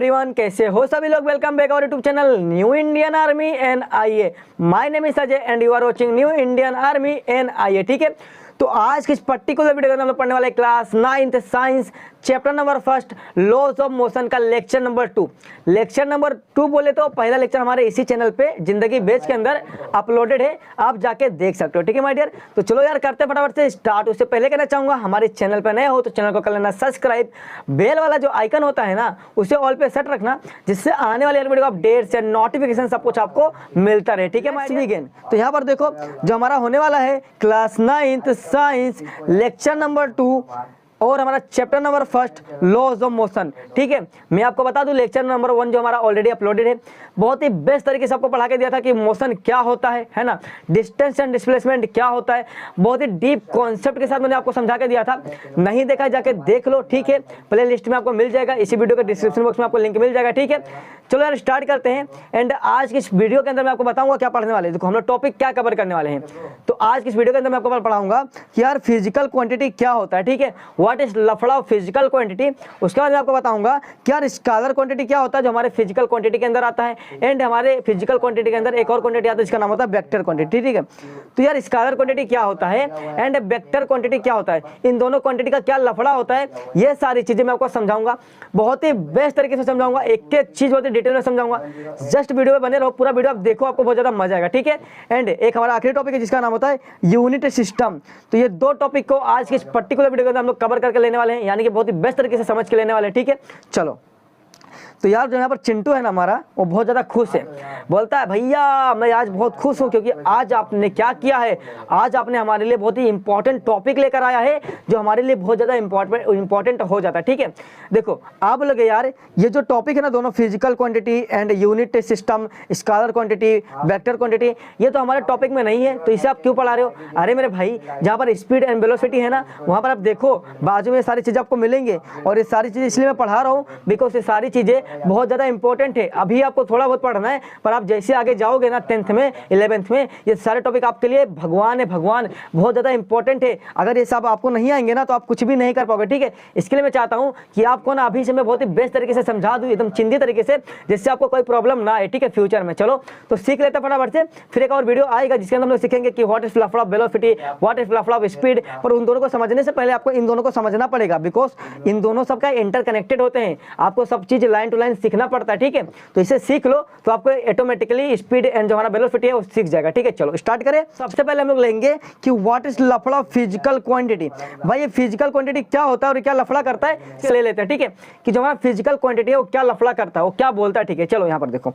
Everyone, कैसे हो सभी लोग। Welcome back our YouTube channel new Indian army NIA। My name is Ajay and you are watching new Indian army NIA। ठीक है, तो आज की इस पर्टिकुलर वीडियो में हम लोग पढ़ने वाले class 9th science chapter number 1 laws of motion का लेक्चर नंबर 2। लेक्चर नंबर 2 बोले तो पहला लेक्चर हमारे इसी चैनल पे जिंदगी बेच के अंदर अपलोडेड है, आप जाके देख सकते हो। ठीक है माय डियर, तो चलो यार करते फटाफट से स्टार्ट। उससे पहले कहना चाहूंगा हमारे चैनल पर नए हो तो चैनल को कर लेना सब्सक्राइब, बेल वाला जो आइकन होता है ना उसे ऑल पे सेट रखना, जिससे आने वाले वीडियो का अपडेट्स या नोटिफिकेशन सब कुछ आपको मिलता रहे। ठीक है माय डियर, तो यहाँ पर देखो जो हमारा होने वाला है class 9th science lecture number 2 और हमारा chapter number 1 laws of motion. ठीक है, मैं आपको बता दूं लेक्चर नंबर 1 जो हमारा ऑलरेडी अपलोडेड है, बहुत ही बेस्ट तरीके से आपको पढ़ा के दिया था कि मोशन क्या होता है ना, डिस्टेंस एंड डिस्प्लेसमेंट क्या होता है, बहुत ही डीप कॉन्सेप्ट के साथ मैंने आपको समझा के दिया था। नहीं देखा जाके देख लो। ठीक है, प्ले लिस्ट में आपको मिल जाएगा, इसी वीडियो के डिस्क्रिप्शन बॉक्स में आपको लिंक मिल जाएगा। ठीक है, चलो यार स्टार्ट करते हैं। एंड आज की इस वीडियो के अंदर मैं आपको बताऊंगा क्या पढ़ने वाले हैं। देखो हम लोग टॉपिक क्या कवर करने वाले हैं, तो आज की इस वीडियो के अंदर मैं आपको पढ़ाऊंगा कि यार फिजिकल क्वांटिटी क्या होता है। ठीक है, व्हाट इज लफड़ा ऑफ फिजिकल क्वांटिटी। उसके बाद मैं आपको बताऊंगा कि यार स्केलर क्वांटिटी क्या होता है जो हमारे फिजिकल क्वांटिटी के अंदर आता है। एंड हमारे फिजिकल क्वांटिटी के अंदर एक और क्वांटिटी आता है जिसका नाम होता है वेक्टर क्वांटिटी। ठीक है, तो यार स्केलर क्वांटिटी क्या होता है एंड वेक्टर क्वांटिटी क्या होता है, इन दोनों क्वांटिटी का क्या लफड़ा होता है, ये सारी चीजें मैं आपको समझाऊंगा। बहुत ही बेस्ट तरीके से समझाऊंगा, एक एक चीज बहुत ही डिटेल में समझाऊंगा। जस्ट वीडियो में बने रहो, पूरा वीडियो आप देखो, आपको बहुत ज्यादा मजा आएगा। ठीक है, एंड एक हमारा आखिरी टॉपिक है जिसका नाम होता है यूनिट सिस्टम। तो ये दो टॉपिक को आज के इस पर्टिकुलर वीडियो के अंदर हम लोग कवर करके लेने वाले हैं, यानी कि बहुत ही बेस्ट तरीके से समझ के लेने वाले हैं। ठीक है, चलो। तो यार जो यहाँ पर चिंटू है ना हमारा, वो बहुत ज़्यादा खुश है, बोलता है भैया मैं आज बहुत खुश हूँ क्योंकि आज आपने क्या किया है, आज आपने हमारे लिए बहुत ही इंपॉर्टेंट टॉपिक लेकर आया है जो हमारे लिए बहुत ज़्यादा इंपॉर्टेंट हो जाता है। ठीक है, देखो आप लोग यार ये जो टॉपिक है ना दोनों, physical quantity and unit system, scalar quantity, vector quantity, ये तो हमारे टॉपिक में नहीं है, तो इसे आप क्यों पढ़ा रहे हो। अरे मेरे भाई, जहाँ पर स्पीड एंड वेलोसिटी है ना वहाँ पर आप देखो बाजू में सारी चीज़ें आपको मिलेंगे, और ये सारी चीज़ें इसलिए मैं पढ़ा रहा हूँ बिकॉज ये सारी चीज़ें बहुत ज़्यादा इंपॉर्टेंट है। अभी आपको थोड़ा बहुत पढ़ना है, पर आप जैसे आगे जाओगे ना 10th में 11th में, ये सारे टॉपिक आपके लिए भगवान है, भगवान बहुत ज़्यादा इंपॉर्टेंट है। अगर ये सब आपको नहीं आएंगे ना तो आप कुछ भी नहीं कर पाओगे। ठीक है, इसके लिए मैं चाहता हूँ कि आपको ना अभी से मैं बहुत ही बेस्ट तरीके से समझा दूँ, एकदम चिंदी तरीके से, जिससे आपको कोई प्रॉब्लम ना आए। ठीक है, फ्यूचर में। चलो तो सीख लेते हैं फटाफट से। फिर एक और वीडियो आएगा जिसके अंदर हम लोग सीखेंगे कि व्हाट इज लफड़ा ऑफ वेलोसिटी, व्हाट इज लफड़ा ऑफ स्पीड। और उन दोनों को समझने से पहले आपको इन दोनों को समझना पड़ेगा, बिकॉज इन दोनों सबका इंटरकनेक्टेड होते हैं, आपको सब चीज़ लाइन टू लाइन सीखना पड़ता है। ठीक है, तो इसे सीख लो तो आपको ऑटोमेटिकली स्पीड एंड जो हमारा वेलोसिटी है वो सीख जाएगा। ठीक है, चलो स्टार्ट करें। सबसे पहले हम लोग लेंगे कि व्हाट इज लफड़ा ऑफ फिजिकल क्वांटिटी। भाई ये फिजिकल क्वांटिटी क्या होता है और क्या लफड़ा करता है, ले लेते हैं। ठीक है, कि जो हमारा फिजिकल क्वांटिटी है वो क्या लफड़ा करता है, वो क्या बोलता है। ठीक है, चलो यहाँ पर देखो,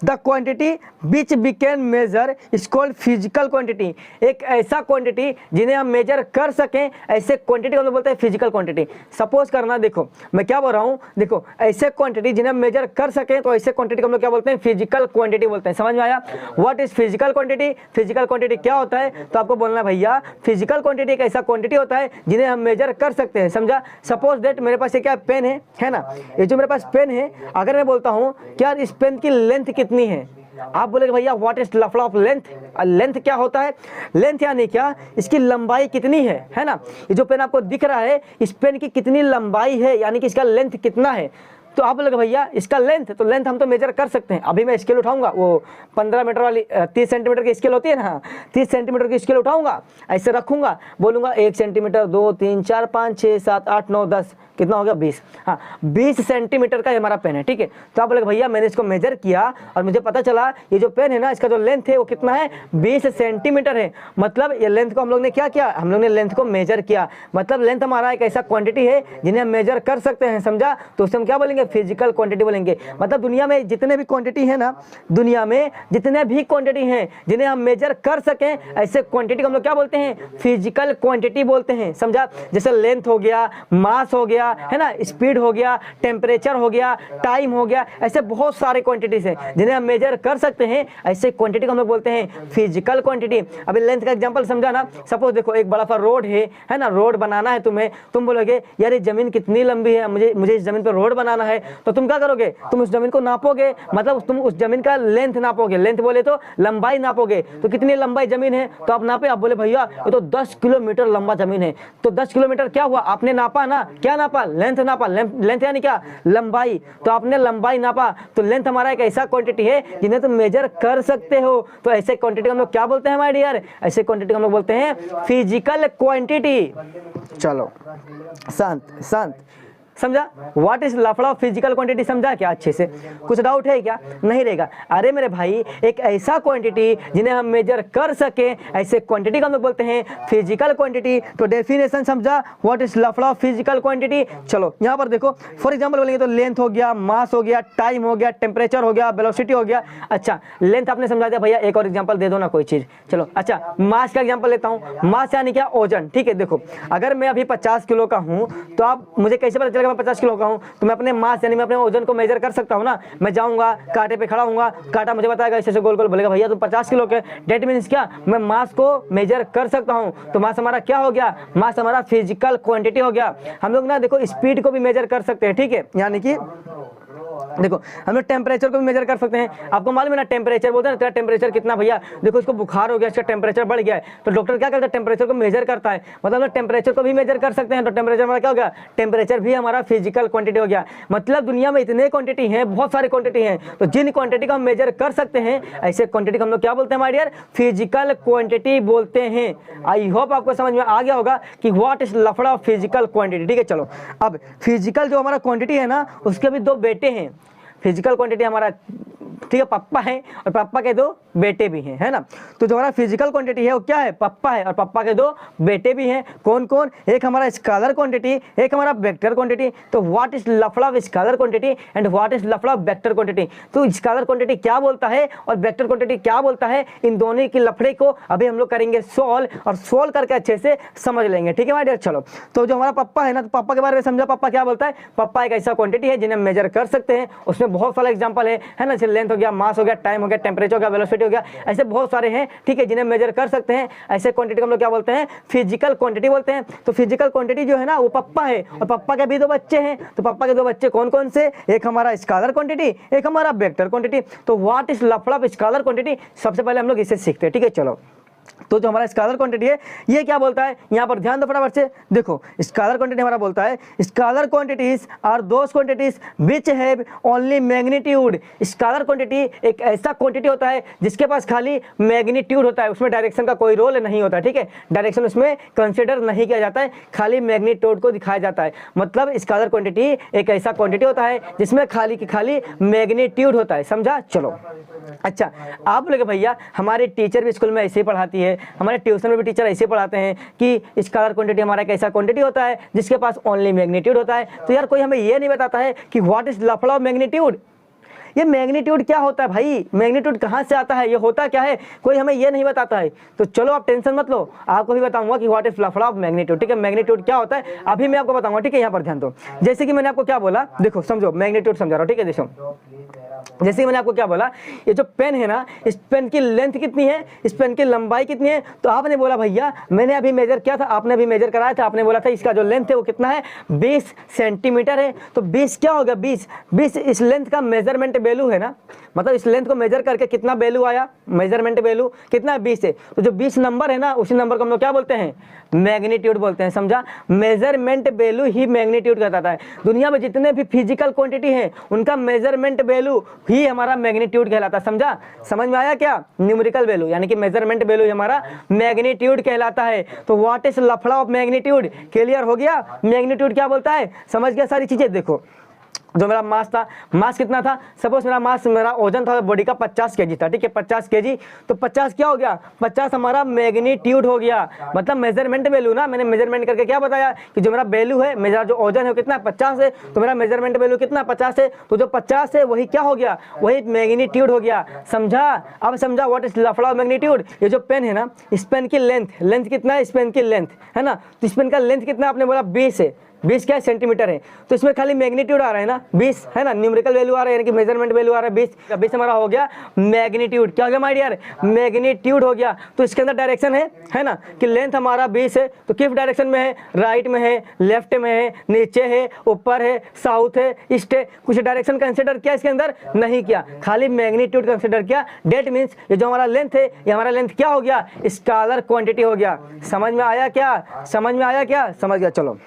the quantity which we can measure is called physical quantity. एक ऐसा क्वांटिटी जिन्हें हम मेजर कर सकें, ऐसे क्वांटिटी हम लोग बोलते हैं फिजिकल क्वांटिटी। सपोज करना, देखो मैं क्या बोल रहा हूँ, देखो ऐसे क्वांटिटी जिन्हें हम मेजर कर सकें तो ऐसे क्वांटिटी को हम लोग क्या बोलते हैं, फिजिकल क्वांटिटी बोलते हैं। समझ में आया what is physical quantity. Physical quantity क्या होता है, तो आपको बोलना भैया फिजिकल क्वांटिटी एक ऐसा क्वांटिटी होता है जिन्हें हम मेजर कर सकते हैं। समझा, सपोज दैट मेरे पास ये क्या पेन है ना, ये जो मेरे पास पेन है, अगर मैं बोलता हूँ कि यार इस पेन की लेंथ कितनी है, आप बोलेंगे भैया व्हाट इज लफड़ा ऑफ लेंथ। लेंथ क्या होता है, लेंथ यानी क्या, इसकी लंबाई कितनी है ना। ये जो पेन आपको दिख रहा है, इस पेन की कितनी लंबाई है, यानी कि इसका लेंथ कितना है। तो आप बोलेंगे भैया इसका लेंथ, तो लेंथ हम तो मेजर कर सकते हैं। अभी मैं स्केल उठाऊंगा, वो 15 मीटर वाली 30 सेंटीमीटर की स्केल होती है ना, 30 सेंटीमीटर की स्केल उठाऊंगा, ऐसे रखूंगा, बोलूंगा 1 सेंटीमीटर, 2, 3, 4, 5, 6, 7, 8, 9, 10, कितना हो गया 20। हाँ, 20 सेंटीमीटर का हमारा पेन है। ठीक है, तो आप बोलेंगे भैया मैंने इसको मेजर किया और मुझे पता चला ये जो पेन है ना इसका जो लेंथ है वो कितना है, 20 सेंटीमीटर है। मतलब ये लेंथ को हम लोग ने क्या किया, हम लोग ने लेंथ को मेजर किया। मतलब लेंथ हमारा एक ऐसा क्वांटिटी है जिन्हें हम मेजर कर सकते हैं। समझा, तो उसे हम क्या बोलेंगे, फिजिकल क्वांटिटी बोलेंगे। मतलब दुनिया में जितने भी क्वांटिटी है ना, दुनिया में जितने भी क्वांटिटी हैं जिन्हें हम मेजर कर सकें, ऐसे क्वांटिटी को हम लोग क्या बोलते हैं, फिजिकल क्वांटिटी बोलते हैं। समझा, जैसे लेंथ हो गया, मास हो गया, है ना, स्पीड हो गया, टेम्परेचर हो गया, टाइम हो गया, ऐसे बहुत सारे क्वांटिटीज हैं जिन्हें हम मेजर कर सकते हैं, ऐसे क्वांटिटी को हम लोग बोलते हैं फिजिकल क्वांटिटी। अभी लेंथ का एग्जांपल समझा ना, सपोज देखो एक बड़ा सा रोड है ना, रोड बनाना है तुम्हें, तुम बोलोगे यार ये जमीन कितनी लंबी है, मुझे इस जमीन पर रोड बनाना है तो तुम क्या करोगे, तुम उस जमीन को नापोगे, मतलब तुम उस जमीन का लेंथ नापोगे, लेंथ बोले तो लंबाई नापोगे, तो कितनी लंबाई जमीन है तो आप नापे, आप बोले भैया ये तो 10 किलोमीटर लंबा जमीन है, तो 10 किलोमीटर क्या हुआ, आपने नापा ना, क्या नापा, लेंथ नापा, लेंथ यानी क्या, लंबाई, तो आपने लंबाई नापा, तो लेंथ हमारा एक ऐसा क्वांटिटी है जिन्हें तुम मेजर कर सकते हो, तो ऐसे क्वांटिटी हम लोग क्या बोलते हैं माय डियर, ऐसे क्वांटिटी हम लोग बोलते हैं फिजिकल क्वांटिटी। चलो शांत शांत, समझा, व्हाट इज लफड़ा फिजिकल क्वांटिटी, समझा क्या अच्छे से, कुछ डाउट है क्या, नहीं रहेगा। अरे मेरे भाई एक ऐसा क्वांटिटी जिन्हें हम मेजर कर सके, ऐसे क्वांटिटी का हम लोग बोलते हैं फिजिकल क्वांटिटी। तो डेफिनेशन समझा, व्हाट इज लफड़ा फिजिकल क्वांटिटी। चलो यहाँ पर देखो, फॉर एग्जांपल बोलेंगे तो लेंथ हो गया, मास हो गया, टाइम हो गया, टेम्परेचर हो गया, वेलोसिटी हो गया। अच्छा लेंथ आपने समझा दिया, भैया एक और एग्जाम्पल दे दो ना कोई चीज। चलो अच्छा मास का एग्जाम्पल लेता हूँ, मास यानी क्या, ओजन, ठीक है। देखो अगर मैं अभी 50 किलो का हूँ तो आप मुझे कैसे पता चलेगा मैं 50 किलो का हूँ, तो मैं अपने मास यानी मैं अपने वजन को मेजर कर सकता हूँ ना। मैं जाऊँगा कांटे पे खड़ा हूँगा, कांटा मुझे बताएगा ऐसे ऐसे गोल गोल, बोलेगा भैया तुम 50 किलो के, डेट मीन्स क्या, मैं मास को मेजर कर सकता हूँ। तो मास हमारा क्या हो गया, मास हमारा फिजिकल क्वांटिटी हो गया। हम लोग ना देखो स्पीड को भी मेजर कर सकते हैं, ठीक है, यानी कि देखो हम लोग टेम्परेचर को भी मेजर कर सकते हैं। आपको मालूम है ना टेम्परेचर बोलते हैं ना, तेरा टेम्परेचर कितना, भैया देखो इसको बुखार हो गया, इसका टेम्परेचर बढ़ गया है, तो डॉक्टर क्या करता है, टेम्परेचर को मेजर करता है, मतलब टेम्परेचर को भी मेजर कर सकते हैं। तो टेम्परेचर हमारा क्या हो गया, टेम्परेचर भी हमारा फिजिकल क्वांटिटी हो गया। मतलब दुनिया में इतने क्वांटिटी हैं, बहुत सारी क्वांटिटी हैं, तो जिन क्वांटिटी को हम मेजर कर सकते हैं ऐसे क्वांटिटी को हम लोग क्या बोलते हैं माय डियर, फिजिकल क्वांटिटी बोलते हैं। आई होप आपको समझ में आ गया होगा कि व्हाट इज लफड़ा फिजिकल क्वांटिटी, ठीक है। चलो अब फिजिकल जो हमारा क्वांटिटी है ना, उसके भी दो बेटे हैं। फिजिकल क्वांटिटी हमारा, ठीक है, पप्पा है और पप्पा के दो बेटे भी हैं, है ना। तो जो हमारा फिजिकल क्वांटिटी है वो क्या है, पप्पा है और पप्पा के दो बेटे भी हैं। कौन कौन, एक हमारा स्केलर क्वांटिटी, एक हमारा वेक्टर क्वांटिटी। तो व्हाट इज लफड़ा scalar quantity and what is लफड़ा वेक्टर क्वांटिटी। तो स्केलर क्वांटिटी क्या बोलता है और वेक्टर क्वांटिटी क्या बोलता है, इन दोनों की लफड़े को अभी हम लोग करेंगे सोल्व, और सोल्व करके अच्छे से समझ लेंगे, ठीक है माय डियर। चलो तो जो हमारा पप्पा है ना, तो पप्पा के बारे में समझा, पप्पा क्या बोलता है, पप्पा एक ऐसा क्वांटिटी है जिन्हें मेजर कर सकते हैं। उसमें बहुत सारे एग्जांपल है ना, जैसे लेंथ हो गया, मास हो गया, टाइम हो गया, टेम्परेचर हो गया, वेलोसिटी हो गया, ऐसे बहुत सारे हैं, ठीक है, जिन्हें मेजर कर सकते हैं। ऐसे क्वांटिटी को हम लोग क्या बोलते हैं, फिजिकल क्वांटिटी बोलते हैं। तो फिजिकल क्वांटिटी जो है ना वो पप्पा है, और पप्पा के भी दो बच्चे हैं। तो पप्पा के दो बच्चे कौन कौन से, एक हमारा स्केलर क्वांटिटी, एक हमारा वेक्टर क्वांटिटी। तो व्हाट इज लफड़ा स्केलर क्वांटिटी, सबसे पहले हम लोग इसे सीखते हैं, ठीक है। चलो तो जो हमारा स्केलर क्वांटिटी है ये क्या बोलता है, यहाँ पर ध्यान दो फटाफट से। देखो स्केलर क्वांटिटी हमारा बोलता है, scalar quantities are those quantities which have only magnitude. Scalar quantity एक ऐसा क्वांटिटी होता है जिसके पास खाली मैग्नीट्यूड होता है, उसमें डायरेक्शन का कोई रोल नहीं होता, ठीक है, डायरेक्शन उसमें कंसिडर नहीं किया जाता है, खाली मैग्नीट्यूड को दिखाया जाता है। मतलब स्केलर क्वांटिटी एक ऐसा क्वांटिटी होता है जिसमें खाली की खाली मैग्नीट्यूड होता है, समझा। चलो अच्छा आप बोले भैया हमारे टीचर भी स्कूल में ऐसे ही पढ़ाती है, हमारे ट्यूशन में भी टीचर ऐसे पढ़ाते हैं कि स्केलर क्वांटिटी हमारा एक ऐसा क्वांटिटी होता है जिसके पास ओनली मैग्नीट्यूड होता है। तो यार कोई हमें ये नहीं बताता है कि व्हाट इज लफड़ा ऑफ मैग्नीट्यूड, ये मैग्नीट्यूड क्या होता है भाई, मैग्नीट्यूड कहाँ से आता है, ये होता क्या है, कोई हमें ये नहीं बताता है। तो चलो आप टेंशन मत लो, आपको भी बताऊंगा कि व्हाट इज लफड़ा ऑफ मैग्नीट्यूड, ठीक है। मैग्नीट्यूड क्या होता है अभी मैं आपको बताऊंगा, ठीक है। यहाँ पर ध्यान दो, जैसे कि मैंने आपको क्या बोला, देखो समझो मैग्नीट्यूड समझा रहा हूँ, ठीक है। देखो जैसे मैंने आपको क्या बोला, ये जो पेन है ना, इस पेन की लेंथ कितनी है, इस पेन की लंबाई कितनी है। तो आपने बोला भैया मैंने अभी मेजर किया था, आपने अभी मेजर कराया था, आपने बोला था इसका जो लेंथ है वो कितना है, 20 सेंटीमीटर है। तो 20 क्या हो गया, 20 इस लेंथ का मेजरमेंट वैल्यू है ना, मतलब इस लेंथ को मेजर करके कितना वैल्यू आया, मेजरमेंट वैल्यू कितना है, 20 है। तो जो 20 नंबर है ना, उसी नंबर को हम लोग क्या बोलते हैं, मैग्नीट्यूड बोलते हैं, समझा। मेजरमेंट वैल्यू ही मैग्नीट्यूड कहलाता है। दुनिया में जितने भी फिजिकल क्वांटिटी हैं उनका मेजरमेंट वैल्यू ही हमारा मैग्नीट्यूड कहलाता है, समझा। समझ में आया क्या, न्यूमेरिकल वैल्यू यानी कि मेजरमेंट वैल्यू हमारा मैग्नीट्यूड कहलाता है। तो व्हाट इज लफड़ा ऑफ मैग्नीट्यूड, क्लियर हो गया। मैग्नीट्यूड क्या बोलता है, समझ गया सारी चीजें। देखो जो मेरा मास था, मास कितना था, सपोज मेरा वजन था बॉडी का 50 केजी था, ठीक है, 50 केजी। तो 50 क्या हो गया, 50 हमारा मैग्नीट्यूड हो गया, मतलब मेजरमेंट वैल्यू ना। मैंने मेजरमेंट करके क्या बताया कि जो मेरा वैल्यू है, मेरा जो वजन है कितना, 50 है, तो मेरा मेजरमेंट वैल्यू कितना, 50 है। तो जो 50 है वही क्या हो गया, वही मैग्नीट्यूड हो गया, समझा। अब समझा व्हाट इज लफड़ा ऑफ मैग्नीट्यूड। ये जो पेन है ना, इस पेन की लेंथ कितना है, इस पेन की लेंथ है ना, तो इस पेन का लेंथ कितना आपने बोला 20 है, 20 क्या है सेंटीमीटर है। तो इसमें खाली मैग्नीट्यूड आ रहा है ना 20 है ना, न्यूमेरिकल वैल्यू आ रहा है यानी कि मेजरमेंट वैल्यू आ रहा है 20। 20 हमारा हो गया मैग्नीट्यूड। क्या हो गया माय डियर, मैग्नीट्यूड हो गया। तो इसके अंदर डायरेक्शन है ना कि लेंथ हमारा 20 है, तो किस डायरेक्शन में है, राइट में है, लेफ्ट में है, नीचे है, ऊपर है, साउथ है, ईस्ट है। कुछ डायरेक्शन कंसिडर किया इसके अंदर नहीं किया, खाली मैग्नीट्यूड कंसिडर किया। डेट मीन्स ये जो हमारा लेंथ है ये हमारा लेंथ क्या हो गया, स्केलर क्वांटिटी हो गया। समझ में आया क्या, समझ में आया क्या, समझ गया। चलो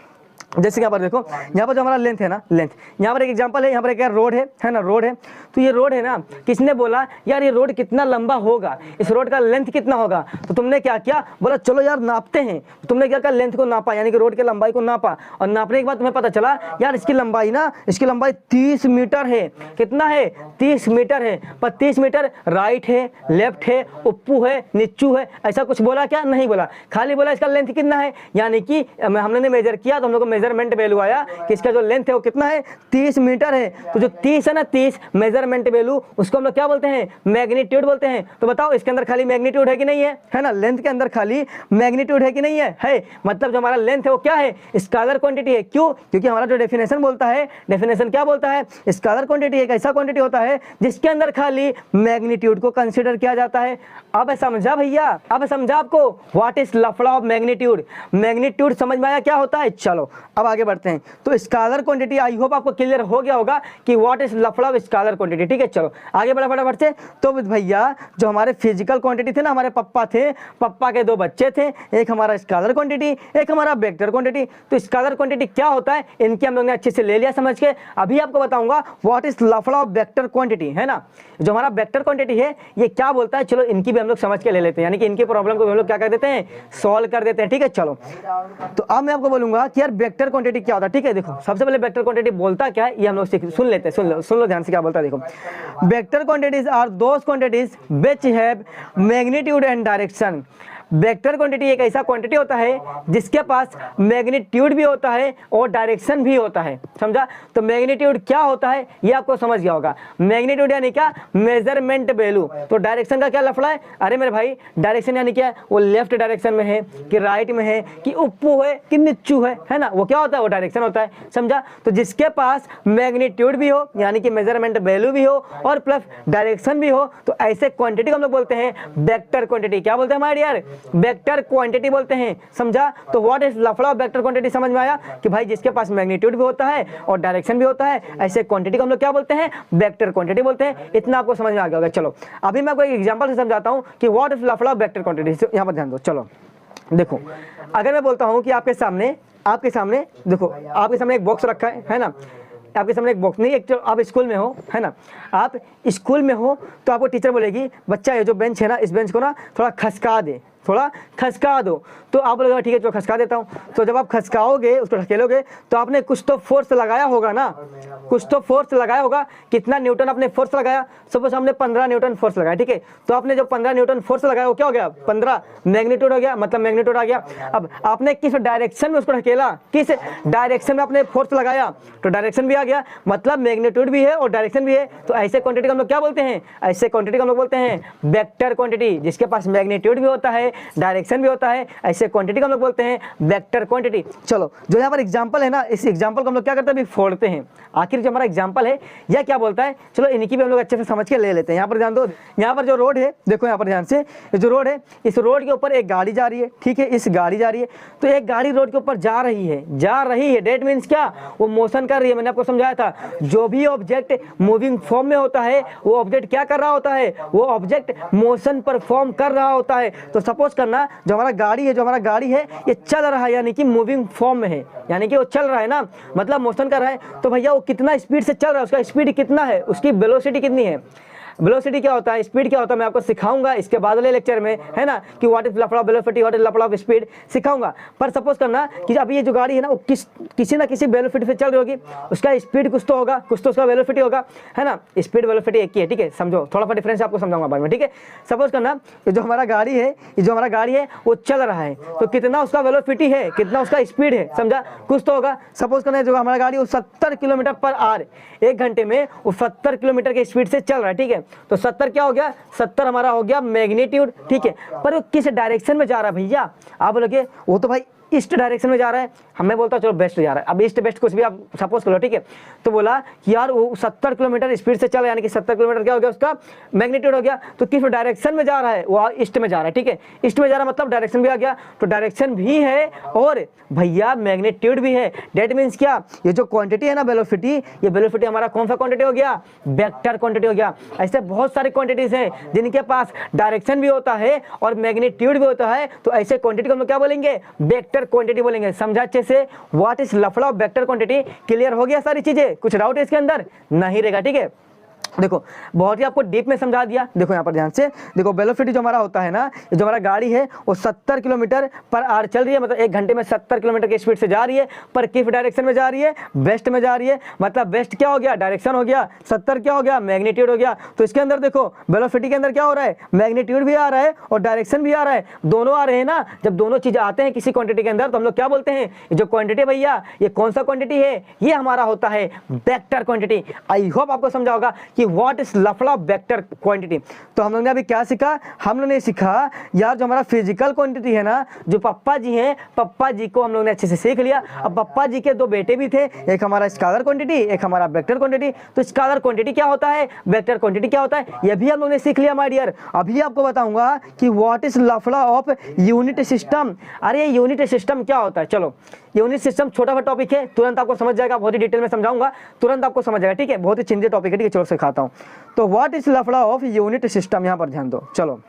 जैसे यहाँ पर देखो, यहाँ पर जो हमारा लेंथ है ना, लेंथ यहाँ पर एक एग्जांपल है, यहाँ पर एक रोड है ना, रोड है। तो ये रोड है ना, किसने बोला यार ये रोड कितना लंबा होगा, इस रोड का लेंथ कितना होगा, तो तुमने क्या किया, बोला चलो यार नापते हैं। तो तुमने क्या किया, लेंथ को नापा यानी कि रोड के लंबाई को नापा, और नापने के बाद तुम्हें पता चला यार इसकी लंबाई ना, इसकी लंबाई 30 मीटर है। कितना है, 30 मीटर है। पर 30 मीटर राइट है, लेफ्ट है, ऊपर है, नीचू है, ऐसा कुछ बोला क्या, नहीं बोला, खाली बोला इसका लेंथ कितना है। यानी कि हमने मेजर किया तो हम लोग को मेजरमेंट वैल्यू आया कि इसका जो लेंथ है वो कितना है, 30 मीटर है। तो जो 30 है ना, 30 मेजरमेंट वैल्यू, उसको हम लोग क्या बोलते हैं, मैग्नीट्यूड बोलते हैं। तो बताओ इसके अंदर खाली मैग्नीट्यूड है कि नहीं है ना, लेंथ के अंदर खाली मैग्नीट्यूड है कि नहीं है। मतलब जो हमारा लेंथ है वो क्या है, स्केलर क्वांटिटी है। क्यों, क्योंकि हमारा जो डेफिनेशन बोलता है, डेफिनेशन क्या बोलता है, स्केलर क्वांटिटी एक ऐसा क्वांटिटी होता है जिसके अंदर खाली मैग्नीट्यूड को कंसीडर किया जाता है। अब समझा भैया, अब समझा आपको व्हाट इज लफड़ा ऑफ मैग्नीट्यूड। मैग्नीट्यूड समझ में आया क्या होता है। चलो अब आगे बढ़ते हैं। तो स्केलर क्वांटिटी आई होप आपको क्लियर हो गया होगा कि व्हाट इज लफड़ा ऑफ स्केलर क्वांटिटी। ठीक है, चलो आगे बढ़ा फटाफट से। तो भैया जो हमारे फिजिकल क्वांटिटी थे ना, हमारे पप्पा थे, पप्पा के 2 बच्चे थे, एक हमारा स्केलर क्वांटिटी, एक हमारा वेक्टर क्वांटिटी। तो स्केलर क्वांटिटी क्या होता है, इनकी हम लोग ने अच्छे से ले लिया समझ के। अभी आपको बताऊंगा व्हाट इज लफड़ा ऑफ वेक्टर क्वांटिटी, है ना। जो हमारा वेक्टर क्वांटिटी है ये क्या बोलता है, चलो इनकी भी हम लोग समझ के ले लेते हैं, यानी कि इनके प्रॉब्लम को हम लोग क्या कर देते हैं, सॉल्व कर देते हैं। ठीक है, चलो तो अब मैं आपको बोलूंगा कि यार वेक्टर क्वांटिटी क्या होता है। ठीक है, देखो सबसे पहले वेक्टर क्वांटिटी बोलता क्या है ये हम लोग सुन लेते हैं, सुन लो ध्यान से क्या बोलता है। देखो vector quantities are those quantities which have magnitude and direction. Vector quantity एक ऐसा क्वांटिटी होता है जिसके पास मैग्नीट्यूड भी होता है और डायरेक्शन भी होता है, समझा। तो मैग्नीट्यूड क्या होता है ये आपको समझ गया होगा। मैग्नीट्यूड यानी क्या, मेजरमेंट वैल्यू। तो डायरेक्शन का क्या लफड़ा है, अरे मेरे भाई डायरेक्शन यानी क्या है, वो लेफ्ट डायरेक्शन में है कि राइट में है कि ऊपर है कि नीचू है ना, वो क्या होता है, वो डायरेक्शन होता है, समझा। तो जिसके पास मैग्नीट्यूड भी हो यानी कि मेजरमेंट वैल्यू भी हो और प्लस डायरेक्शन भी हो, तो ऐसे क्वांटिटी को हम लोग बोलते हैं वेक्टर क्वांटिटी। क्या बोलते हैं हमारे यार, वेक्टर क्वांटिटी बोलते हैं, समझा। तो व्हाट इज लफड़ा ऑफ वेक्टर क्वांटिटी समझ में आया कि भाई जिसके पास मैग्नीट्यूड भी होता है और डायरेक्शन भी होता है, ऐसे क्वांटिटी को हम लोग क्या बोलते हैं, वेक्टर क्वांटिटी बोलते हैं। इतना आपको समझ में आ गया होगा। चलो अभी मैं आपको एक एग्जांपल से समझाता हूं कि व्हाट इज लफड़ा ऑफ वेक्टर क्वांटिटी। यहां पर ध्यान दो। चलो देखो, अगर मैं बोलता हूं कि आपके सामने देखो, आपके सामने एक बॉक्स रखा है ना, आपके सामने एक बॉक्स नहीं, एक आप स्कूल में हो, है ना, आप स्कूल में हो, तो आपको टीचर बोलेगी बच्चा ये जो बेंच है ना, इस बेंच को ना थोड़ा खसका दे, थोड़ा खसका दो। तो आप बोलेगा ठीक है चलो खसका देता हूँ। तो जब आप खसकाओगे, उसको ढकेलोगे, तो आपने कुछ तो फोर्स लगाया होगा ना, कुछ तो फोर्स लगाया होगा। कितना न्यूटन आपने फोर्स लगाया, सपोज हमने 15 न्यूटन फोर्स लगाया। ठीक है, तो आपने जो 15 न्यूटन फोर्स लगाया वो क्या हो गया, 15 मैग्नीट्यूड हो गया, मतलब मैग्नीट्यूड आ गया। अब आपने किस डायरेक्शन में उसको ढकेला, किस डायरेक्शन में आपने फोर्स लगाया, तो डायरेक्शन भी आ गया, मतलब मैग्नीट्यूड भी है और डायरेक्शन भी है। तो ऐसे क्वांटिटी हम लोग क्या बोलते हैं, ऐसे क्वांटिटी हम लोग बोलते हैं वेक्टर क्वांटिटी, जिसके पास मैग्नीट्यूड भी होता है, डायरेक्शन भी होता है, ऐसे क्वांटिटी को हम लोग बोलते हैं वेक्टर क्वांटिटी। चलो जो यहाँ पर एग्जांपल है ना, इस एग्जांपल को हम लोग क्या करते हैं, अभी फोड़ते हैं। आखिर जो हमारा एग्जांपल है यह क्या बोलता है, चलो इनकी भी हम लोग अच्छे से समझ के ले लेते हैं। यहाँ पर ध्यान दो, यहाँ पर जो रोड है, देखो यहाँ पर ध्यान से, जो रोड है, इस रोड के ऊपर एक गाड़ी जा रही है। ठीक है, इस गाड़ी जा रही है, तो एक गाड़ी रोड के ऊपर जा रही है, डेट मीन्स क्या, वो मोशन कर रही है। मैंने आपको समझाया था, जो भी ऑब्जेक्ट मूविंग फॉर्म में होता है वो ऑब्जेक्ट क्या कर रहा होता है, वो ऑब्जेक्ट मोशन परफॉर्म कर रहा होता है। तो सपोज करना जो हमारा गाड़ी है ये चल रहा है, यानी कि मूविंग फॉर्म में है, यानी कि वो चल रहा है ना, मतलब मोशन कर रहा है। तो भैया वो कितना स्पीड से चल रहा है, उसका स्पीड कितना है, उसकी वेलोसिटी कितनी है। वेलोसिटी क्या होता है, स्पीड क्या होता है, मैं आपको सिखाऊंगा इसके बाद वाले लेक्चर में, है ना, कि व्हाट इज लफड़ा ऑफ वेलोसिटी, व्हाट इज लफड़ा ऑफ स्पीड सिखाऊंगा। पर सपोज करना कि अभी ये जो गाड़ी है ना, वो किसी ना किसी वेलोसिटी से चल रही होगी, उसका स्पीड कुछ तो होगा, कुछ तो उसका वेलोसिटी होगा, है ना। स्पीड वेलोसिटी एक ही है, ठीक है, समझो, थोड़ा सा डिफरेंस आपको समझाऊंगा बाद में। ठीक है, सपोज करना ये जो हमारा गाड़ी है वो चल रहा है, तो कितना उसका वेलोसिटी है, कितना उसका स्पीड है, समझा, कुछ तो होगा। सपोज करना जो हमारा गाड़ी वो 70 किलोमीटर पर आवर, 1 घंटे में वो 70 किलोमीटर की स्पीड से चल रहा है। ठीक है, तो 70 क्या हो गया, 70 हमारा हो गया मैग्नीट्यूड। ठीक है, पर वो किस डायरेक्शन में जा रहा है भैया, आप बोलोगे वो तो भाई ईस्ट डायरेक्शन में जा रहा है, हमें बोलता चलो वेस्ट जा रहा है, अब ईस्ट वेस्ट कुछ भी आप सपोज करो, ठीक है। तो बोला कि यार वो 70 किलोमीटर स्पीड से चला, यानी कि 70 किलोमीटर क्या हो गया उसका मैग्नीट्यूड हो गया। तो किस डायरेक्शन में जा रहा है, वो ईस्ट में जा रहा है, ठीक है। ईस्ट में जा रहा है मतलब डायरेक्शन भी आ गया, तो डायरेक्शन भी है और भैया मैग्नीट्यूड भी है। डेट मीन्स क्या, ये जो क्वांटिटी है ना वेलोसिटी, ये वेलोसिटी हमारा कौन सा क्वांटिटी हो गया, वेक्टर क्वांटिटी हो गया। ऐसे बहुत सारे क्वांटिटीज हैं जिनके पास डायरेक्शन भी होता है और मैग्नीट्यूड भी होता है, तो ऐसे क्वांटिटी को हम लोग क्या बोलेंगे, वेक्टर क्वांटिटी बोलेंगे। समझा अच्छे से, व्हाट इज लफड़ा ऑफ वेक्टर क्वांटिटी। क्लियर हो गया सारी चीजें, कुछ डाउट है इसके अंदर नहीं रहेगा, ठीक है। देखो बहुत ही आपको डीप में समझा दिया। देखो यहाँ पर ध्यान से देखो, वेलोसिटी जो हमारा होता है ना, ये जो हमारा गाड़ी है वो 70 किलोमीटर पर आवर चल रही है, मतलब 1 घंटे में 70 किलोमीटर की स्पीड से जा रही है, पर किस डायरेक्शन में जा रही है, वेस्ट में जा रही है। मतलब वेस्ट क्या हो गया, डायरेक्शन हो गया, 70 क्या हो गया, मैग्नीट्यूड हो गया। तो इसके अंदर देखो वेलोसिटी के अंदर क्या हो रहा है, मैग्नीट्यूड भी आ रहा है और डायरेक्शन भी आ रहा है, दोनों आ रहे हैं ना। जब दोनों चीजें आते हैं किसी क्वांटिटी के अंदर तो हम लोग क्या बोलते हैं, ये जो क्वांटिटी भैया ये कौन सा क्वांटिटी है, ये हमारा होता है वेक्टर क्वांटिटी। आई होप आपको समझा होगा कि व्हाट इज लफड़ा वेक्टर क्वांटिटी। तो हम लोग ने अभी क्या सीखा, हम लोग ने सीखा यार जो हमारा फिजिकल क्वांटिटी है ना, जो पप्पा जी हैं, पप्पा जी को हम लोग ने अच्छे से सीख लिया। अब पप्पा जी के 2 बेटे भी थे, एक हमारा स्केलर क्वांटिटी, एक हमारा वेक्टर क्वांटिटी। तो स्केलर क्वांटिटी क्या होता है, वेक्टर क्वांटिटी क्या होता है, ये भी हम लोग ने सीख लिया माय डियर। अभी आपको बताऊंगा कि व्हाट इज लफड़ा ऑफ यूनिट सिस्टम। अरे यूनिट सिस्टम क्या होता है, चलो यूनिट सिस्टम छोटा सा टॉपिक है, तुरंत आपको समझ जाएगा, बहुत ही डिटेल में समझाऊंगा, तुरंत आपको समझ जाएगा, ठीक है। बहुत ही चिंतित टॉपिक है, ठीक है। चलो सिखाता हूँ। तो व्हाट इज लफड़ा ऑफ यूनिट सिस्टम, यहाँ पर ध्यान दो। चलो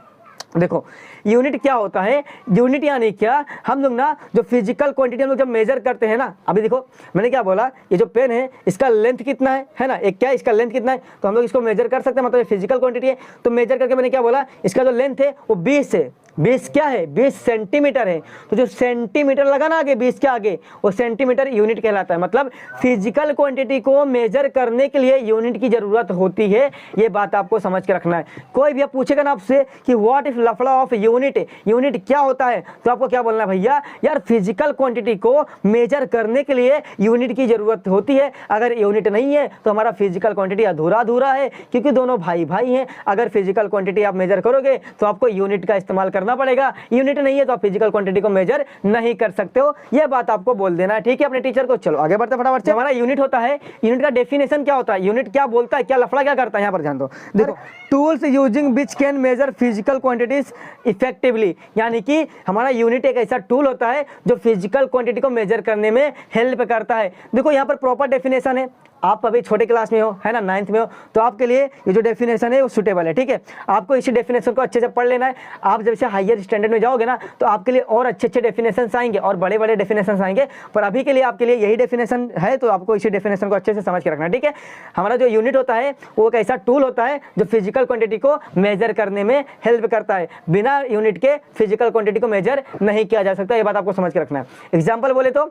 देखो यूनिट क्या होता है, यूनिट यानी क्या, हम लोग ना जो फिजिकल क्वांटिटी हम लोग जब मेजर करते हैं ना, अभी देखो मैंने क्या बोला, ये जो पेन है इसका लेंथ कितना है ना, एक क्या है इसका लेंथ कितना है, तो हम लोग इसको मेजर कर सकते हैं, मतलब ये फिजिकल क्वांटिटी है। तो मेजर करके मैंने क्या बोला, इसका जो लेंथ है वो 20 है, 20 क्या है, 20 सेंटीमीटर है। तो जो सेंटीमीटर लगा ना आगे 20 के आगे, वो सेंटीमीटर यूनिट कहलाता है। मतलब फिजिकल क्वांटिटी को मेजर करने के लिए यूनिट की जरूरत होती है, ये बात आपको समझ के रखना है। कोई भी पूछेगा ना आपसे कि व्हाट इज लफड़ा ऑफ यूनिट, यूनिट क्या होता है, तो आपको क्या बोलना है, भैया यार फिजिकल क्वांटिटी को मेजर करने के लिए यूनिट की जरूरत होती है। अगर यूनिट नहीं है तो हमारा फिजिकल क्वांटिटी अधूरा अधूरा है, क्योंकि दोनों भाई भाई हैं। अगर फिजिकल क्वांटिटी आप मेजर करोगे तो आपको यूनिट का इस्तेमाल करना पड़ेगा, यूनिट नहीं है तो आप फिजिकल क्वांटिटी को मेजर नहीं कर सकते हो, यह बात आपको बोल देना है, ठीक है, अपने टीचर को। चलो आगे बढ़ते फटाफट से। हमारा यूनिट होता है, यूनिट का डेफिनेशन क्या होता है, यूनिट क्या बोलता है, क्या लफड़ा क्या करता है, यहाँ पर ध्यान दो। देखो tools using which can measure physical quantities effectively, यानी कि हमारा यूनिट एक ऐसा टूल होता है जो फिजिकल क्वांटिटी को मेजर करने में हेल्प करता है। देखो यहाँ पर प्रॉपर डेफिनेशन है, आप अभी छोटे क्लास में हो, है ना, 9th में हो, तो आपके लिए ये जो डेफिनेशन है वो सूटेबल है, ठीक है। आपको इसी डेफिनेशन को अच्छे से पढ़ लेना है। आप जब से हायर स्टैंडर्ड में जाओगे ना तो आपके लिए और अच्छे अच्छे डेफिनेशन आएंगे और बड़े बड़े डेफिनेशन आएंगे, पर अभी के लिए आपके लिए यही डेफिनेशन है, तो आपको इसी डेफिनेशन को अच्छे से समझ के रखना है, ठीक है। हमारा जो यूनिट होता है वो एक ऐसा टूल होता है जो फिजिकल क्वांटिटी को मेजर करने में हेल्प करता है। बिना यूनिट के फिजिकल क्वांटिटी को मेजर नहीं किया जा सकता, ये बात आपको समझ के रखना है। एग्जाम्पल बोले तो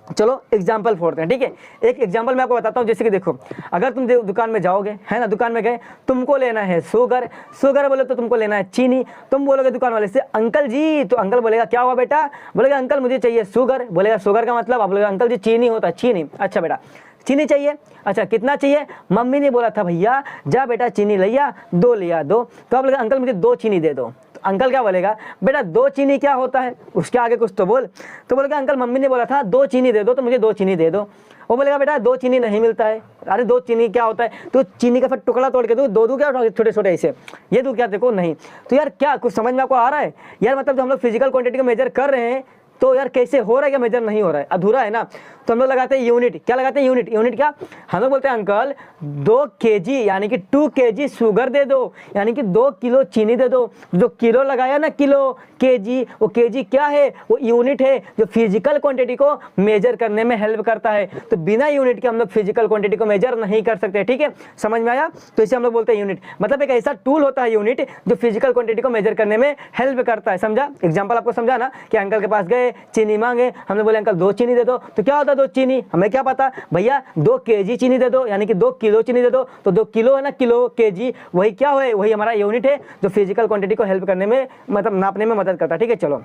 चलो एग्जाम्पल फोड़ते हैं, ठीक है। एक एग्जाम्पल मैं आपको बताता हूँ, जैसे कि देखो अगर तुम दुकान में जाओगे, है ना, दुकान में गए, तुमको लेना है शुगर, शुगर बोले तो तुमको लेना है चीनी। तुम बोलोगे दुकान वाले से अंकल जी, तो अंकल बोलेगा क्या हुआ बेटा, बोलेगा अंकल मुझे चाहिए शुगर, बोलेगा शुगर का मतलब, आप बोलेगा अंकल जी चीनी होता है, चीनी, अच्छा बेटा चीनी चाहिए, अच्छा कितना चाहिए, मम्मी ने बोला था भैया जा बेटा चीनी लिया 2 लिया 2, तो आप बोलेगा अंकल मुझे 2 चीनी दे दो। अंकल क्या बोलेगा, बेटा 2 चीनी क्या होता है, उसके आगे कुछ तो बोल। तो बोलेगा अंकल मम्मी ने बोला था 2 चीनी दे दो, तो मुझे 2 चीनी दे दो। वो बोलेगा बेटा 2 चीनी नहीं मिलता है। अरे 2 चीनी क्या होता है, तो चीनी का फिर टुकड़ा तोड़ के दो क्या छोटे छोटे ऐसे, ये दो क्या देखो नहीं। तो यार क्या कुछ समझ में आपको आ रहा है यार, मतलब जब हम लोग फिजिकल क्वांटिटी को मेजर कर रहे हैं तो यार कैसे हो रहा है, क्या मेजर नहीं हो रहा है, अधूरा है ना। तो हम लोग लगाते हैं यूनिट, क्या लगाते हैं यूनिट, यूनिट क्या, हम लोग बोलते हैं अंकल 2 kg यानी कि 2 kg शुगर दे दो, यानी कि 2 किलो चीनी दे दो। जो किलो लगाया ना, किलो केजी, वो केजी क्या है, वो यूनिट है जो फिजिकल क्वांटिटी को मेजर करने में हेल्प करता है। तो बिना यूनिट के हम लोग फिजिकल क्वांटिटी को मेजर नहीं कर सकते, ठीक है, समझ में आया। तो इसे हम लोग बोलते हैं यूनिट, मतलब एक ऐसा टूल होता है यूनिट जो फिजिकल क्वांटिटी को मेजर करने में हेल्प करता है। समझा, एग्जाम्पल आपको समझा ना कि अंकल के पास गए, चीनी मांगे, हमने बोले अंकल 2 चीनी दे दो, तो क्या होता है 2 चीनी, हमें क्या पता भैया 2 kg चीनी दे दो, यानी कि 2 किलो चीनी दे दो। तो 2 किलो है ना, किलो केजी, वही क्या है, वही हमारा यूनिट है जो फिजिकल क्वांटिटी को हेल्प करने में, मतलब नापने में मदद करता है, ठीक है। चलो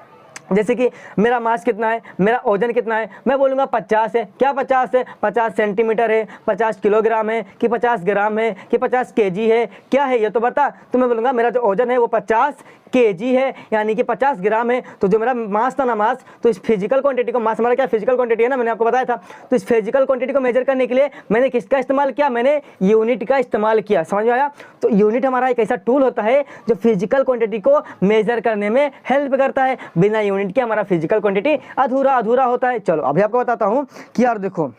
जैसे कि मेरा मास कितना है, मेरा वजन कितना है, मैं बोलूँगा 50 है, क्या 50 है, 50 सेंटीमीटर है, 50 किलोग्राम है कि 50 ग्राम है कि 50 केजी है, क्या है ये तो बता। तो मैं बोलूँगा मेरा जो वजन है वो 50 केजी है यानी कि 50 ग्राम है। तो जो मेरा मास था ना, मास, तो इस फिजिकल क्वांटिटी को, मास हमारा क्या फिजिकल क्वांटिटी है ना, मैंने आपको बताया था। तो इस फिजिकल क्वांटिटी को मेजर करने के लिए मैंने किसका इस्तेमाल किया, मैंने यूनिट का इस्तेमाल किया। समझ में आया? तो यूनिट हमारा एक ऐसा टूल होता है जो फिजिकल क्वांटिटी को मेजर करने में हेल्प करता है। बिना यूनिट के हमारा फिजिकल क्वांटिटी अधूरा अधूरा होता है। चलो अभी आपको बताता हूँ कि यार देखो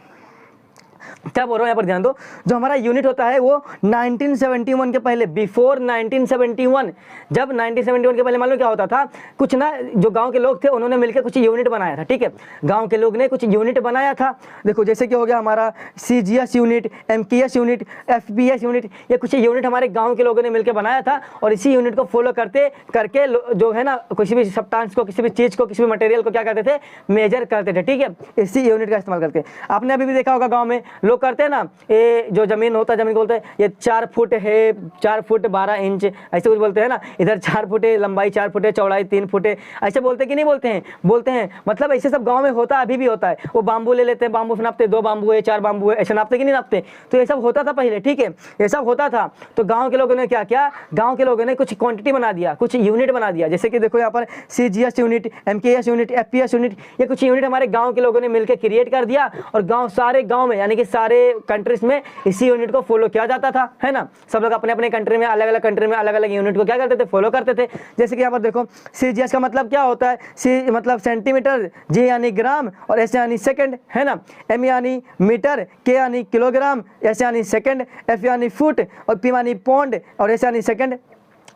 क्या बोल रहा हूँ, यहाँ पर ध्यान दो। जो हमारा यूनिट होता है वो 1971 के पहले, बिफोर 1971, जब 1971 के पहले मालूम क्या होता था, कुछ ना जो गांव के लोग थे उन्होंने मिलकर कुछ यूनिट बनाया था। ठीक है, गांव के लोग ने कुछ यूनिट बनाया था। देखो जैसे कि हो गया हमारा CGS unit, MKS unit, FPS unit, ये कुछ यूनिट हमारे गाँव के लोगों ने मिलकर बनाया था। और इसी यूनिट को फॉलो करके जो है ना, किसी भी सब्सटेंस को, किसी भी चीज़ को, किसी भी मटेरियल को क्या करते थे, मेजर करते थे। ठीक है, इसी यूनिट का इस्तेमाल करके। आपने अभी भी देखा होगा गाँव में लोग करते हैं ना, ये जो जमीन होता है, जमीन को बोलते हैं ये 4 फुट है, 4 फुट 12 इंच, ऐसे कुछ बोलते हैं ना। इधर 4 फुट है लंबाई, 4 फुट है चौड़ाई, 3 फुट है, ऐसे बोलते कि नहीं बोलते हैं? बोलते हैं। मतलब ऐसे सब गांव में होता है, अभी भी होता है। वो बांबू ले लेते हैं, बांबू से नापते, 2 बांबू है, 4 बांबू है, ऐसे नापते कि नहीं नापते? तो ये सब होता था पहले। ठीक है, ये सब होता था। तो गाँव के लोगों ने क्या किया, गाँव के लोगों ने कुछ क्वान्टिटी बना दिया, कुछ यूनिट बना दिया। जैसे कि देखो यहाँ पर CGS unit, MKS unit, FPS unit, ये कुछ यूनिट हमारे गाँव के लोगों ने मिलकर क्रिएट कर दिया। और सारे गाँव में यानी कि सारे कंट्रीज में इसी यूनिट को फॉलो किया जाता था, है ना। सब लोग अपने अपने कंट्री में, अलग अलग कंट्री में अलग अलग यूनिट को क्या करते थे, फॉलो करते थे। जैसे कि यहाँ पर देखो CGS का मतलब क्या होता है, C मतलब सेंटीमीटर, G यानी ग्राम, और S यानी सेकंड, है ना। M यानी मीटर, K यानी किलोग्राम, S यानी सेकंड, F यानी फुट, और P यानी पौंड, और S यानी सेकंड।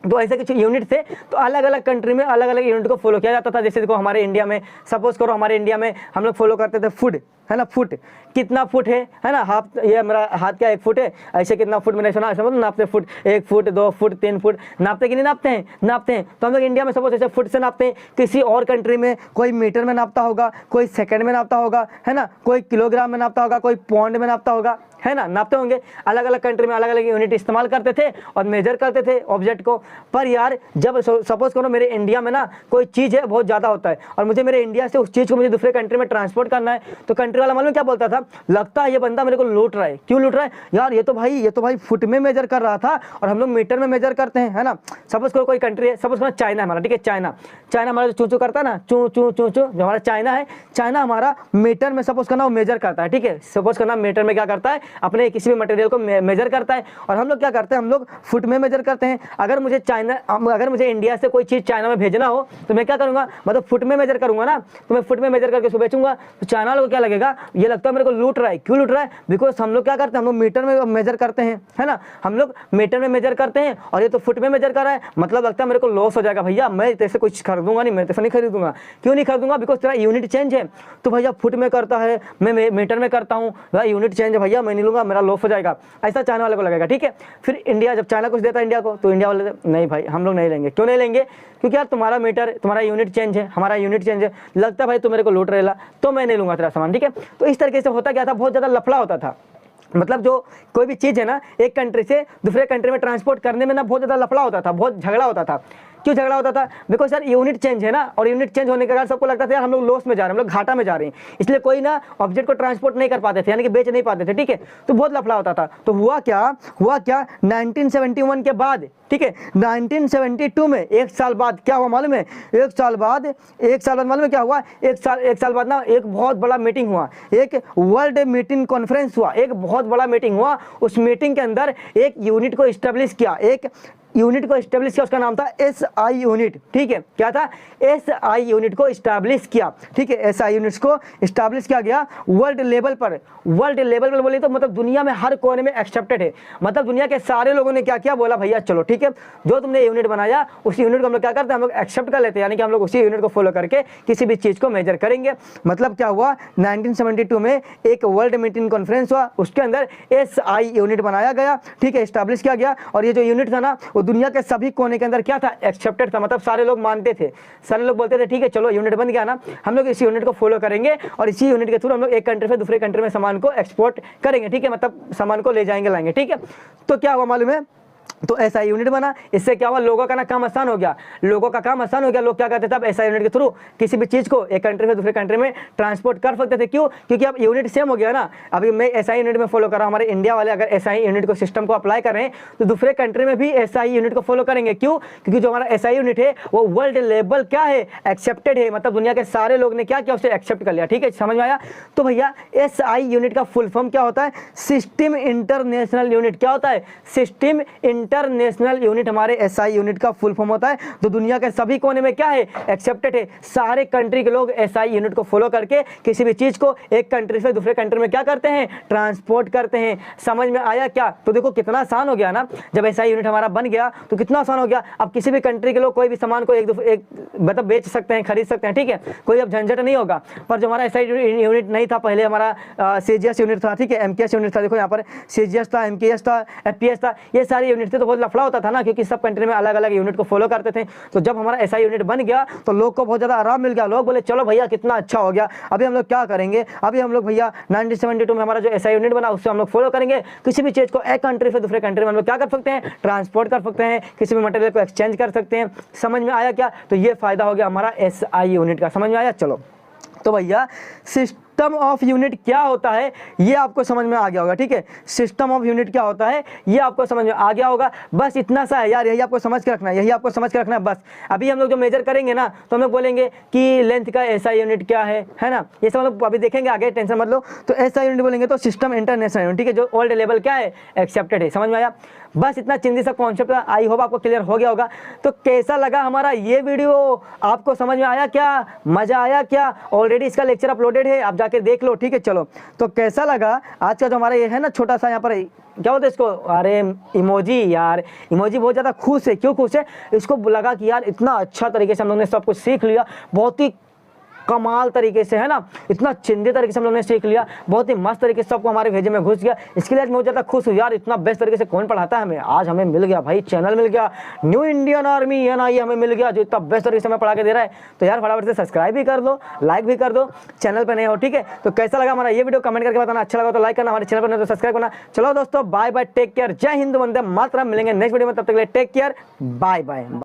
तो ऐसे कुछ यूनिट थे। तो अलग अलग कंट्री में अलग अलग यूनिट को फॉलो किया जाता था। जैसे देखो हमारे इंडिया में, सपोज करो हमारे इंडिया में हम लोग फॉलो करते थे फुट, है ना। फुट कितना फुट है ना, हाथ, ये मेरा हाथ क्या 1 फुट है, ऐसे कितना फुट मैंने सुना, ऐसा मतलब नापते फुट, 1 फुट 2 फुट 3 फुट, नापते कि नहीं नापते हैं? नापते हैं। तो हम लोग इंडिया में सपोज ऐसे फुट से नापते हैं। किसी और कंट्री में कोई मीटर में नापता होगा, कोई सेकंड में नापता होगा, है ना, कोई किलोग्राम में नापता होगा, कोई पौंड में नापता होगा, है ना, नापते होंगे। अलग अलग कंट्री में अलग अलग यूनिट इस्तेमाल करते थे और मेजर करते थे ऑब्जेक्ट को। पर यार जब सपोज करो मेरे इंडिया में ना कोई चीज़ है, बहुत ज़्यादा होता है, और मुझे मेरे इंडिया से उस चीज़ को मुझे दूसरे कंट्री में ट्रांसपोर्ट करना है, तो कंट्री वाला मालूम क्या बोलता था, लगता है ये बंदा मेरे को लूट रहा है। क्यों लूट रहा है यार, ये तो भाई फुट में मेजर कर रहा था और हम लोग मीटर में मेजर करते हैं, है ना। सपोज करो कोई कंट्री है, सपोज करो चाइना हमारा, ठीक है, चाइना हमारा जो चू करता है ना, चू जो हमारा चाइना है, चाइना हमारा मीटर में सपोज करना वो मेजर करता है। ठीक है, सपोज करना मीटर में क्या करता है, अपने किसी भी मटेरियल को मेजर करता है। और हम लोग क्या करते हैं, हम लोग फुट में मेजर करते हैं। अगर मुझे इंडिया से कोई चीज़ चाइना में भेजना हो तो मैं क्या करूँगा, मतलब फुट में मेजर करूँगा ना, तो मैं फुट में मेजर करके उसको बेचूंगा। तो चाइना वालों को क्या लगेगा, ये लगता है मेरे को लूट रहा है। क्यों लूट रहा है? बिकॉज हम लोग क्या करते हैं, हम लोग मीटर में मेजर करते हैं, है ना, हम लोग मीटर में मेजर करते हैं और ये तो फुट में मेजर कर रहा है, मतलब लगता है मेरे को लॉस हो जाएगा भैया, मैं तेरे से कुछ खरीदूंगा नहीं, मैं तेरे से नहीं खरीदूंगा। क्यों नहीं खरीदूंगा? बिकॉज तेरा यूनिट चेंज है। तो भैया फुट में करता है, मैं मीटर में करता हूँ, भाई यूनिट चेंज है भैया, मैं नहीं लूंगा, मेरा लॉस हो जाएगा, ऐसा चाइना वाले को लगेगा। ठीक है, फिर इंडिया जब चाइना कुछ देता है इंडिया को, तो इंडिया वाले नहीं भाई हम लोग नहीं लेंगे। क्यों नहीं लेंगे? क्योंकि यार तुम्हारा मीटर, तुम्हारा यूनिट चेंज है, हमारा यूनिट चेंज है, लगता है भाई तू मेरे को लूट रहेला, तो मैं नहीं लूंगा तेरा सामान। ठीक है, तो इस तरीके से होता क्या था, बहुत ज़्यादा लफड़ा होता था। मतलब जो कोई भी चीज़ है ना, एक कंट्री से दूसरे कंट्री में ट्रांसपोर्ट करने में ना बहुत ज़्यादा लफड़ा होता था, बहुत झगड़ा होता था। क्यों झगड़ा होता था? बिकॉज यार यूनिट चेंज है ना, और यूनिट चेंज होने के कारण सबको लगता था यार हम लोग लॉस में जा रहे हैं, हम लोग घाटा में जा रहे हैं, इसलिए कोई ना ऑब्जेक्ट को ट्रांसपोर्ट नहीं कर पाते थे, यानी कि बेच नहीं पाते थे। ठीक है, तो बहुत लफड़ा होता था। तो हुआ क्या 1971 के बाद, ठीक है, 1972 में एक साल बाद क्या हुआ मालूम है? एक साल बाद मालूम है क्या हुआ? एक साल बाद ना एक बहुत बड़ा मीटिंग हुआ, एक वर्ल्ड मीटिंग कॉन्फ्रेंस हुआ, एक बहुत बड़ा मीटिंग हुआ। उस मीटिंग के अंदर एक यूनिट को इस्टेब्लिश किया, उसका नाम था SI यूनिट। ठीक है, क्या था? SI यूनिट को इस्टेब्लिश किया। ठीक है, SI यूनिट्स को इस्टेब्लिश किया गया वर्ल्ड लेवल पर बोले तो मतलब दुनिया में हर कोने में एक्सेप्टेड है, मतलब दुनिया के सारे लोगों ने क्या किया, बोला भैया चलो ठीक है, जो तुमने यूनिट बनाया उस यूनिट को हम लोग क्या करते हैं, हम लोग एक्सेप्ट कर लेते हैं, यानी कि हम लोग उसी यूनिट को फॉलो करके किसी भी चीज़ को मेजर करेंगे। मतलब क्या हुआ, 1972 में एक वर्ल्ड मीटिंग कॉन्फ्रेंस हुआ, उसके अंदर SI यूनिट बनाया गया। ठीक है, इस्टेब्लिश किया गया, और ये जो यूनिट था ना वो दुनिया के सभी कोने के अंदर क्या था, एक्सेप्टेड था, मतलब सारे लोग मानते थे, सारे लोग बोलते थे ठीक है चलो यूनिट बन गया ना, हम लोग इस यूनिट को फॉलो करेंगे और इसी यूनिट के थ्रू हम लोग एक कंट्री से दूसरे कंट्री में सामान को एक्सपोर्ट करेंगे। ठीक है, मतलब सामान को ले जाएंगे लाएंगे। ठीक है, तो क्या हुआ मालूम है, तो एसआई यूनिट बना। इससे क्या हुआ, लोगों का ना काम आसान हो गया, लोगों का काम आसान हो गया। लोग क्या करते थे, अब एसआई यूनिट के थ्रू किसी भी चीज़ को एक कंट्री से दूसरे कंट्री में ट्रांसपोर्ट कर सकते थे। क्यों? क्योंकि अब यूनिट सेम हो गया ना। अभी मैं एसआई यूनिट में फॉलो कर रहा हूँ, हमारे इंडिया वाले अगर एसआई यूनिट को सिस्टम को अप्लाई कर रहे हैं तो दूसरे कंट्री में भी एसआई यूनिट को फॉलो करेंगे। क्यों? क्योंकि जो हमारा एसआई यूनिट है वो वर्ल्ड लेवल क्या है, एक्सेप्टेड है, मतलब दुनिया के सारे लोग ने क्या किया, उसे एक्सेप्ट कर लिया। ठीक है, समझ में आया? तो भैया एसआई यूनिट का फुल फॉर्म क्या होता है, सिस्टम इंटरनेशनल यूनिट। क्या होता है, सिस्टम इंटरनेशनल यूनिट हमारे एसआई यूनिट का फुल फॉर्म होता है। तो दुनिया के सभी कोने में क्या है, एक्सेप्टेड है। सारे कंट्री के लोग एसआई यूनिट को फॉलो करके किसी भी चीज को एक कंट्री से दूसरे कंट्री में क्या करते हैं, ट्रांसपोर्ट करते हैं। समझ में आया क्या? तो देखो कितना आसान हो गया ना, जब एसआई यूनिट हमारा बन गया तो कितना आसान हो गया। अब किसी भी कंट्री के लोग कोई भी सामान को एक मतलब बेच सकते हैं, खरीद सकते हैं। ठीक है, कोई अब झंझट नहीं होगा। पर जो हमारा एसआई यूनिट नहीं था, पहले हमारा सीजीएस यूनिट था, ठीक है, एमकेएस यूनिट था। देखो यहाँ पर सीजीएस था, एमकेएस था, एफपीएस था, ये सारे यूनिट थे। तो बहुत लफड़ा होता था ना, क्योंकि सब कंट्री में अलग अलग यूनिट को फॉलो करते थे। तो जब हमारा एसआई यूनिट बन गया तो लोग को बहुत ज़्यादा आराम मिल गया। लोग बोले चलो भैया कितना अच्छा हो गया, अभी हम लोग क्या करेंगे, अभी हम लोग भैया 1972 में हमारा जो एसआई यूनिट बना उससे हम लोग फॉलो करेंगे। किसी भी चीज़ को एक कंट्री से दूसरे कंट्री में हम लोग क्या कर सकते हैं, ट्रांसपोर्ट कर सकते हैं, किसी भी मटेरियल को एक्सचेंज कर सकते हैं। समझ में आया क्या? तो ये फायदा हो गया हमारा एसआई यूनिट का। समझ में आया? चलो, तो भैया सिस्टम ऑफ यूनिट क्या होता है ये आपको समझ में आ गया होगा। ठीक है, सिस्टम ऑफ यूनिट क्या होता है ये आपको समझ में आ गया होगा। बस इतना सा है यार, यही आपको समझ के रखना है, यही आपको समझ के रखना है बस। अभी हम लोग जो मेजर करेंगे ना तो हम लोग बोलेंगे कि लेंथ का एसआई यूनिट क्या है ना, ये सब हम लोग अभी देखेंगे आगे, टेंशन मत लो। तो एसआई यूनिट बोलेंगे तो सिस्टम इंटरनेशनल यूनिट, ठीक है, जो ओल्ड लेवल क्या है, एक्सेप्टेड है। समझ में आया? बस इतना चिंदी सा कॉन्सेप्ट, आई होप आपको क्लियर हो गया होगा। तो कैसा लगा हमारा ये वीडियो, आपको समझ में आया क्या, मजा आया क्या? ऑलरेडी इसका लेक्चर अपलोडेड है, आप जाके देख लो। ठीक है, चलो, तो कैसा लगा आज का जो हमारा ये है ना छोटा सा यहाँ पर क्या होता है इसको, अरे इमोजी, यार इमोजी बहुत ज़्यादा खुश है। क्यों खुश है? इसको लगा कि यार इतना अच्छा तरीके से हम लोगों ने सब कुछ सीख लिया, बहुत ही कमाल तरीके से, है ना, इतना चिंदी तरीके से हम लोगों ने सीख लिया, बहुत ही मस्त तरीके से सबको हमारे भेजे में घुस गया। इसके लिए आज मैं बहुत ज़्यादा खुश हूँ यार, इतना बेस्ट तरीके से कौन पढ़ाता है हमें, आज हमें मिल गया भाई, चैनल मिल गया, न्यू इंडियन आर्मी NIA हमें मिल गया, जो इतना बेस्ट तरीके से हमें पढ़ा के दे रहा है। तो यार फटाफट से सब्सक्राइब भी कर दो, लाइक भी कर दो, चैनल पर नए हो। ठीक है, तो कैसा लगा हमारा ये वीडियो कमेंट करके बताना, अच्छा लगा तो लाइक करना, हमारे चैनल पर नहीं तो सब्सक्राइब करना। चलो दोस्तों, बाय बाय, टेक केयर, जय हिंद, वंदे मातरम। मिलेंगे नेक्स्ट वीडियो में, तब तक के लिए टेक केयर, बाय बाय।